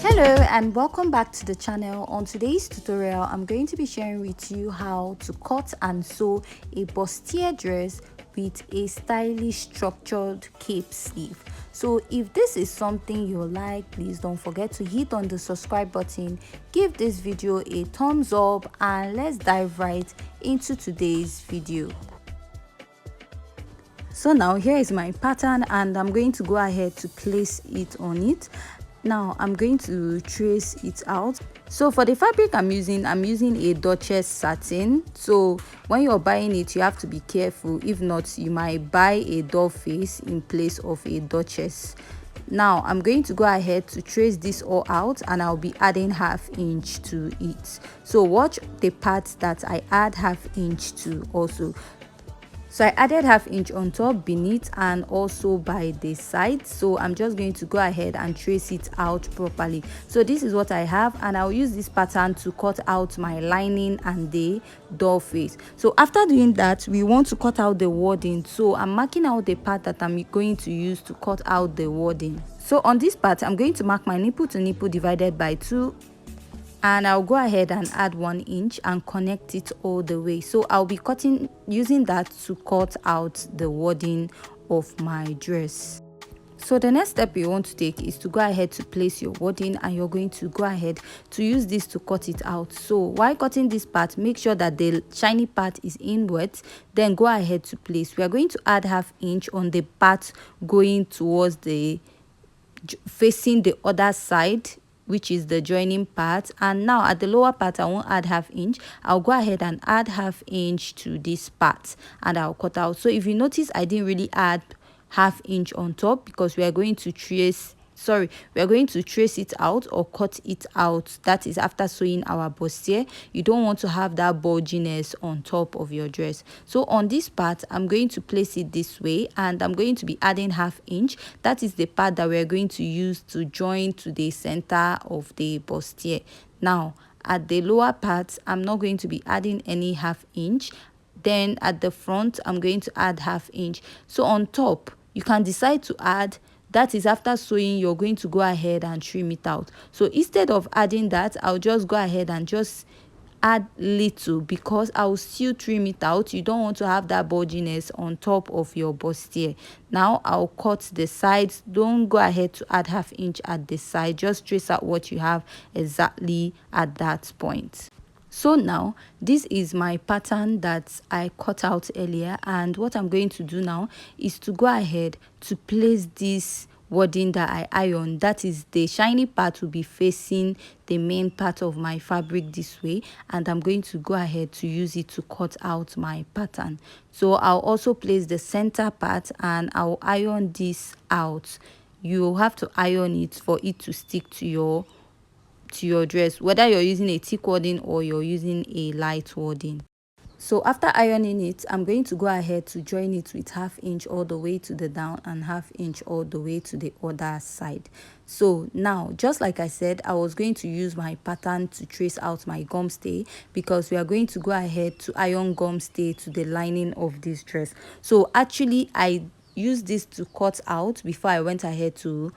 Hello and welcome back to the channel. On today's tutorial, I'm going to be sharing with you how to cut and sew a bustier dress with a stylish structured cape sleeve. So if this is something you like, please don't forget to hit on the subscribe button, give this video a thumbs up, and let's dive right into today's video. So now here is my pattern and I'm going to go ahead to place it on it. Now I'm going to trace it out. So for the fabric I'm using a Duchess satin. So when you're buying it, you have to be careful. If not, you might buy a doll face in place of a Duchess. Now I'm going to go ahead to trace this all out and I'll be adding ½ inch to it. So watch the part that I add ½ inch to also. So I added ½ inch on top, beneath, and also by the side. So I'm just going to go ahead and trace it out properly. So this is what I have, and I'll use this pattern to cut out my lining and the doll face. So after doing that, we want to cut out the wording. So I'm marking out the part that I'm going to use to cut out the wording. So on this part, I'm going to mark my nipple to nipple divided by 2. And I'll go ahead and add 1 inch and connect it all the way. So I'll be using that to cut out the wording of my dress. So the next step you want to take is to go ahead to place your wording, and you're going to go ahead to use this to cut it out. So while cutting this part, make sure that the shiny part is inwards, then go ahead to place. We are going to add ½ inch on the part going towards the facing the other side, which is the joining part. And now at the lower part, I won't add ½ inch. I'll go ahead and add ½ inch to this part and I'll cut out. So if you notice, I didn't really add ½ inch on top because we are going to trace it out or cut it out. That is after sewing our bustier. You don't want to have that bulginess on top of your dress. So on this part, I'm going to place it this way and I'm going to be adding ½ inch. That is the part that we're going to use to join to the center of the bustier. Now at the lower part, I'm not going to be adding any ½ inch. Then at the front, I'm going to add ½ inch. So on top, you can decide to add. That is after sewing, you're going to go ahead and trim it out. So instead of adding that, I'll just go ahead and just add little because I'll still trim it out. You don't want to have that bulginess on top of your bustier. Now I'll cut the sides. Don't go ahead to add ½ inch at the side. Just trace out what you have exactly at that point. So now this is my pattern that I cut out earlier, and what I'm going to do now is to go ahead to place this wording that I ironed. That is, the shiny part will be facing the main part of my fabric this way, and I'm going to go ahead to use it to cut out my pattern. So I'll also place the center part and I'll iron this out. You have to iron it for it to stick to your dress, whether you're using a thick wording or you're using a light wording. So after ironing it, I'm going to go ahead to join it with ½ inch all the way to the down and ½ inch all the way to the other side. So now, just like I said, I was going to use my pattern to trace out my gum stay because we are going to go ahead to iron gum stay to the lining of this dress. So actually, I used this to cut out before I went ahead to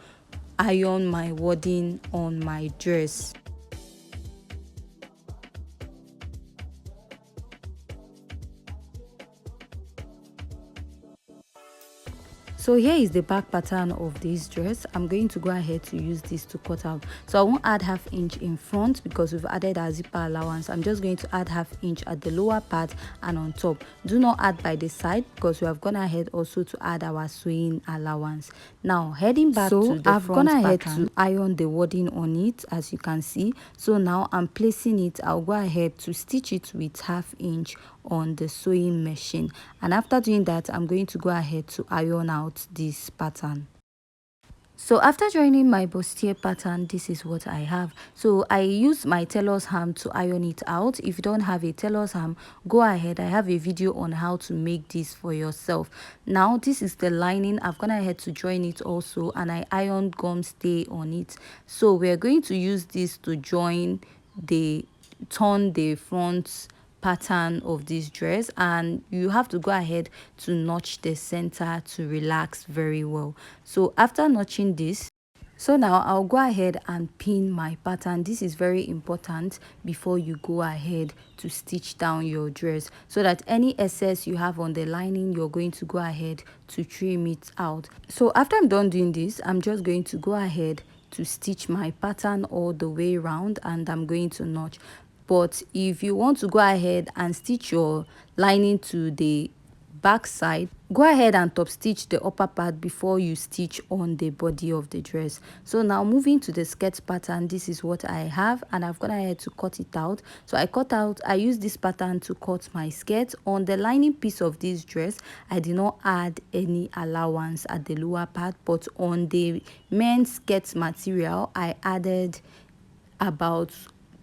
iron my wording on my dress. So here is the back pattern of this dress. I'm going to go ahead to use this to cut out. So I won't add ½ inch in front because we've added our zipper allowance. I'm just going to add ½ inch at the lower part and on top. Do not add by the side because we have gone ahead also to add our sewing allowance. Now heading back to the front, I've gone ahead to iron the wording on it, as you can see. So now I'm placing it. I'll go ahead to stitch it with ½ inch on the sewing machine, and after doing that, I'm going to go ahead to iron out this pattern. So after joining my bustier pattern, this is what I have. So I use my tailor's ham to iron it out. If you don't have a tailor's ham, go ahead. I have a video on how to make this for yourself. Now this is the lining. I've gone ahead to join it also, and I ironed gum stay on it. So we're going to use this to turn the front pattern of this dress, and you have to go ahead to notch the center to relax very well. So after notching this, So now I'll go ahead and pin my pattern. This is very important before you go ahead to stitch down your dress, so that any excess you have on the lining, you're going to go ahead to trim it out. So after I'm done doing this, I'm just going to go ahead to stitch my pattern all the way around, and I'm going to notch. But if you want to go ahead and stitch your lining to the back side, go ahead and top stitch the upper part before you stitch on the body of the dress. So now moving to the skirt pattern, this is what I have, and I've gone ahead to cut it out. So I use this pattern to cut my skirt. On the lining piece of this dress, I did not add any allowance at the lower part, but on the men's skirt material, I added about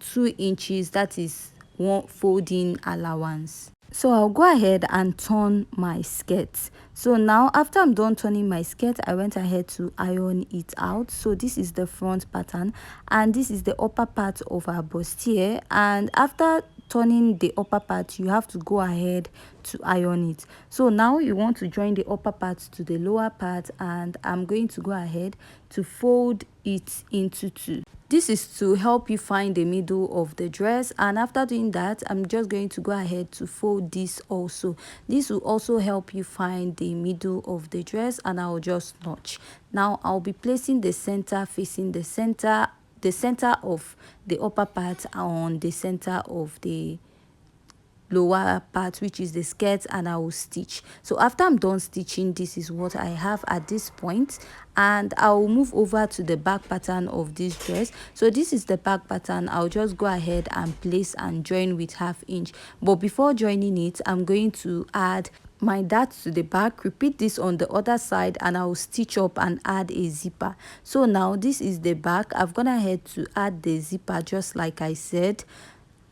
2 inches, that is one folding allowance. So I'll go ahead and turn my skirt. So now after I'm done turning my skirt, I went ahead to iron it out. So this is the front pattern, and this is the upper part of our bustier. And after turning the upper part, you have to go ahead to iron it. So now you want to join the upper part to the lower part, and I'm going to go ahead to fold it into 2. This is to help you find the middle of the dress, and after doing that, I'm just going to go ahead to fold this also. This will also help you find the middle of the dress, and I'll just notch. Now I'll be placing the center facing the center of the upper part on the center of the lower part, which is the skirt, and I will stitch. So after I'm done stitching, this is what I have at this point, and I'll move over to the back pattern of this dress. So this is the back pattern. I'll just go ahead and place and join with 1/2 inch, but before joining it, I'm going to add my dart to the back. Repeat this on the other side, and I'll stitch up and add a zipper. So now this is the back. I've gone ahead to add the zipper just like I said,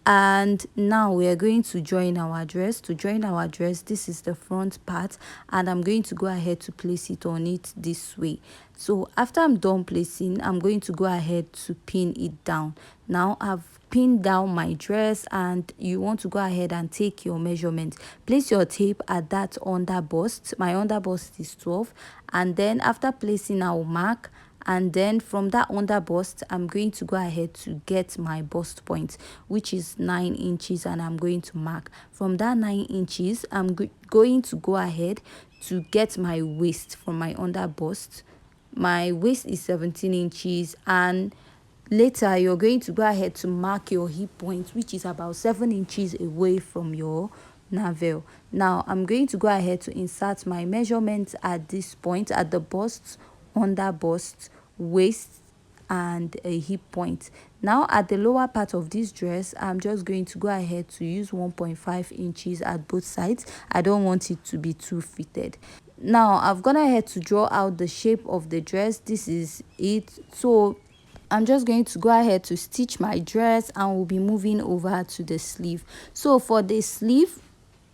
and now we are going to join our dress. To join our dress, this is the front part, and I'm going to go ahead to place it on it this way. So after I'm done placing, I'm going to go ahead to pin it down. Now I've pinned down my dress, and you want to go ahead and take your measurement. Place your tape at that under bust. My under bust is 12, and then after placing, I'll mark, and then from that under bust, I'm going to go ahead to get my bust point, which is 9 inches, and I'm going to mark. From that 9 inches, I'm going to go ahead to get my waist from my under bust. My waist is 17 inches, and later you're going to go ahead to mark your hip point, which is about 7 inches away from your navel. Now I'm going to go ahead to insert my measurements at this point, at the bust, under bust, waist, and a hip point. Now at the lower part of this dress, I'm just going to go ahead to use 1.5 inches at both sides. I don't want it to be too fitted. Now I've gone ahead to draw out the shape of the dress. This is it. So I'm just going to go ahead to stitch my dress, and we'll be moving over to the sleeve. So for the sleeve,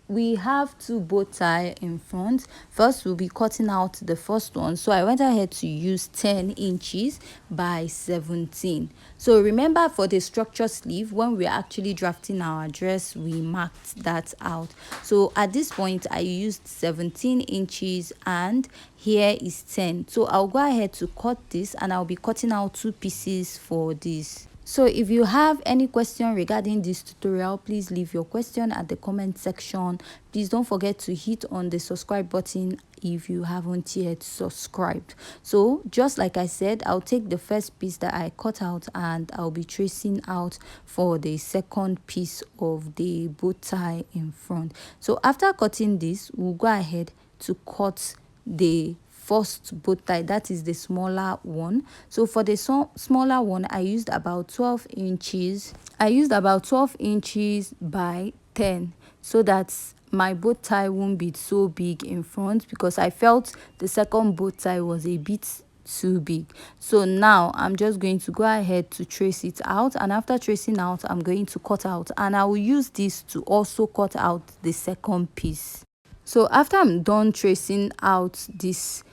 we have 2 bow tie in front. First, we'll be cutting out the first one. So I went ahead to use 10 inches by 17. So remember, for the structure sleeve, when we're actually drafting our dress, we marked that out. So at this point, I used 17 inches, and here is 10. So I'll go ahead to cut this, and I'll be cutting out 2 pieces for this. So if you have any question regarding this tutorial, please leave your question at the comment section. Please don't forget to hit on the subscribe button if you haven't yet subscribed. So just like I said, I'll take the first piece that I cut out, and I'll be tracing out for the second piece of the bow tie in front. So after cutting this, we'll go ahead to cut the first bow tie, that is the smaller one. So for the smaller one, I used about 12 inches. I used about 12 inches by 10, so that my bow tie won't be so big in front, because I felt the second bow tie was a bit too big. So now I'm just going to go ahead to trace it out, and after tracing out, I'm going to cut out, and I will use this to also cut out the second piece. So after I'm done tracing out this,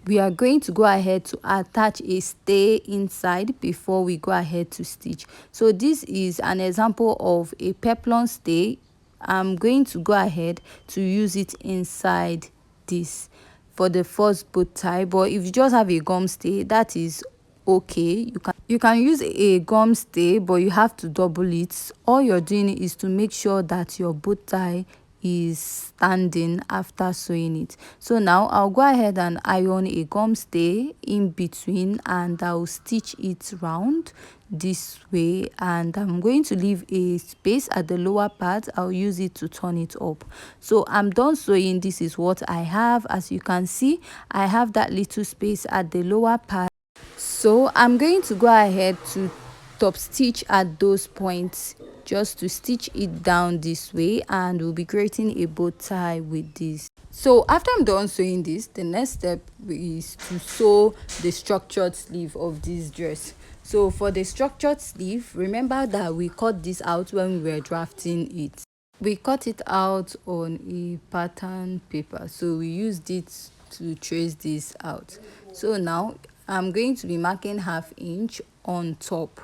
we are going to go ahead to attach a stay inside before we go ahead to stitch. So this is an example of a PEPLUM stay. I'm going to go ahead to use it inside this for the first bow tie, but if you just have a gum stay, that is okay. You can use a gum stay, but you have to double it. All you're doing is to make sure that your bow tie is standing after sewing it. So now I'll go ahead and iron a gum stay in between, and I'll stitch it round this way, and I'm going to leave a space at the lower part. I'll use it to turn it up. So I'm done sewing. This is what I have. As you can see, I have that little space at the lower part. So I'm going to go ahead to top stitch at those points, just to stitch it down this way, and we'll be creating a bow tie with this. So after I'm done sewing this, the next step is to sew the structured sleeve of this dress. So for the structured sleeve, remember that we cut this out when we were drafting it. We cut it out on a pattern paper, so we used it to trace this out. So now I'm going to be marking 1/2 inch on top,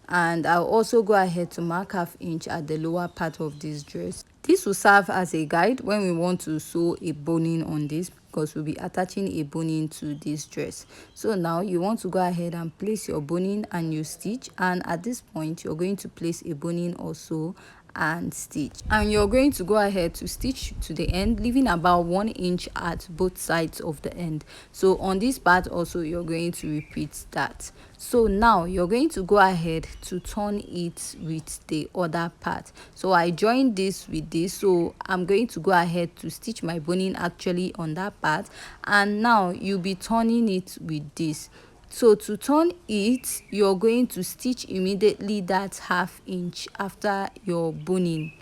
and I'll also go ahead to mark 1/2 inch at the lower part of this dress. This will serve as a guide when we want to sew a boning on this, because we'll be attaching a boning to this dress. So now you want to go ahead and place your boning and you stitch, and at this point you're going to place a boning also and stitch, and you're going to go ahead to stitch to the end, leaving about 1 inch at both sides of the end. So on this part also you're going to repeat that. So now you're going to go ahead to turn it with the other part. So I joined this with this, so I'm going to go ahead to stitch my boning actually on that part, and now you'll be turning it with this. So to turn it, you're going to stitch immediately that 1/2 inch after your boning.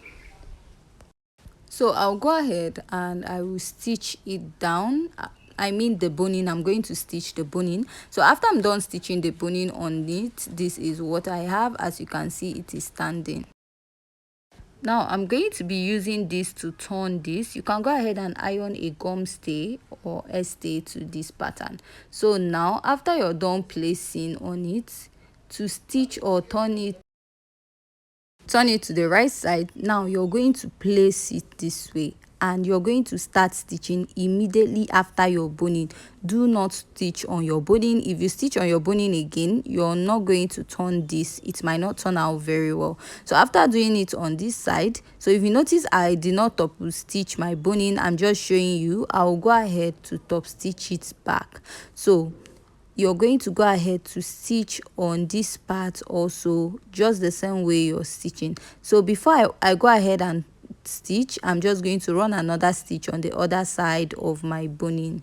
So I'll go ahead and I will stitch it down. I mean the boning. I'm going to stitch the boning. So after I'm done stitching the boning on it, this is what I have. As you can see, it is standing. Now I'm going to be using this to turn this. You can go ahead and iron a gum stay or a stay to this pattern. So now after you're done placing on it, to stitch or turn it to the right side, now you're going to place it this way, and you're going to start stitching immediately after your boning. Do not stitch on your boning. If you stitch on your boning again, you're not going to turn this. It might not turn out very well. So after doing it on this side, so if you notice I did not top stitch my boning, I'm just showing you. I'll go ahead to top stitch it back. So you're going to go ahead to stitch on this part also, just the same way you're stitching. So before I go ahead and stitch, I'm just going to run another stitch on the other side of my boning.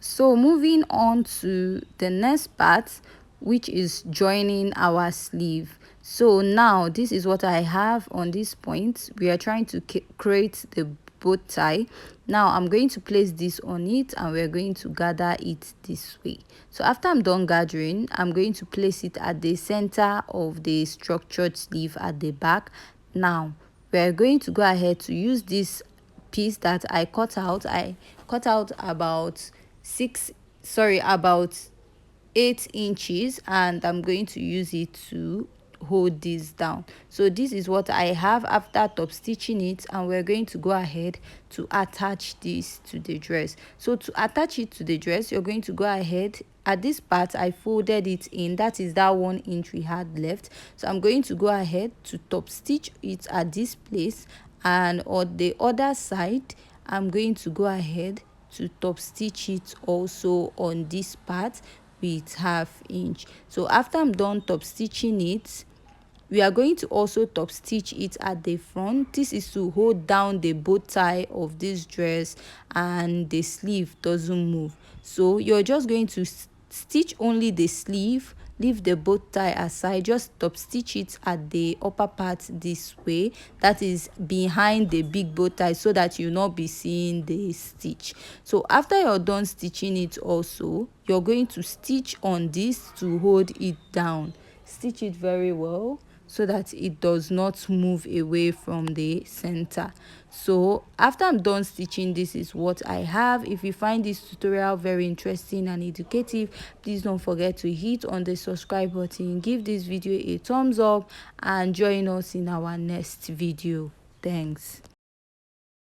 So moving on to the next part, which is joining our sleeve. So now this is what I have on this point. We are trying to create the bow tie. Now I'm going to place this on it, and we're going to gather it this way. So after I'm done gathering, I'm going to place it at the center of the structured sleeve at the back. Now we're going to go ahead to use this piece that I cut out. I cut out about 8 inches, and I'm going to use it to hold this down. So this is what I have after top stitching it, and we're going to go ahead to attach this to the dress. So to attach it to the dress, you're going to go ahead at this part. I folded it in, that is that 1 inch we had left. So I'm going to go ahead to top stitch it at this place, and on the other side I'm going to go ahead to top stitch it also on this part with 1/2 inch. So after I'm done top stitching it, we are going to also top stitch it at the front. This is to hold down the bow tie of this dress and the sleeve doesn't move. So you're just going to stitch only the sleeve, leave the bow tie aside, just top stitch it at the upper part this way, that is behind the big bow tie, so that you'll not be seeing the stitch. So after you're done stitching it also, you're going to stitch on this to hold it down. Stitch it very well so that it does not move away from the center. So after I'm done stitching, this is what I have. If you find this tutorial very interesting and educative, please don't forget to hit on the subscribe button, give this video a thumbs up, and join us in our next video. Thanks.